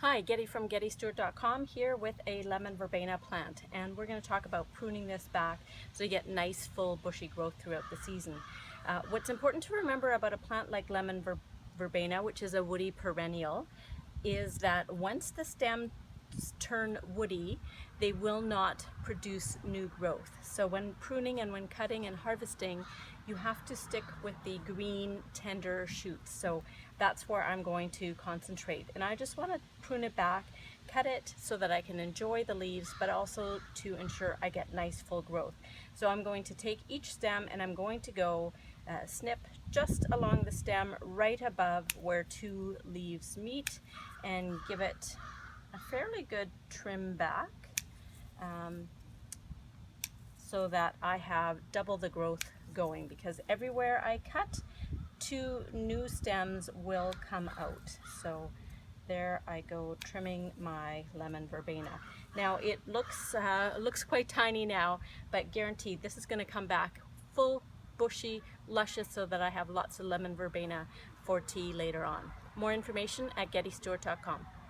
Hi, Getty from GettyStewart.com here with a lemon verbena plant, and we're going to talk about pruning this back so you get nice full bushy growth throughout the season. What's important to remember about a plant like lemon verbena, which is a woody perennial, is that once the stems turn woody, they will not produce new growth. So when pruning and when cutting and harvesting, you have to stick with the green tender shoots. So that's where I'm going to concentrate. And I just want to prune it back, cut it so that I can enjoy the leaves, but also to ensure I get nice full growth. So I'm going to take each stem and I'm going to go snip just along the stem right above where two leaves meet and give it a fairly good trim back so that I have double the growth going, because everywhere I cut, two new stems will come out. So there I go, trimming my lemon verbena. Now it looks quite tiny now, but guaranteed this is going to come back full, bushy, luscious, so that I have lots of lemon verbena for tea later on. More information at GettyStewart.com.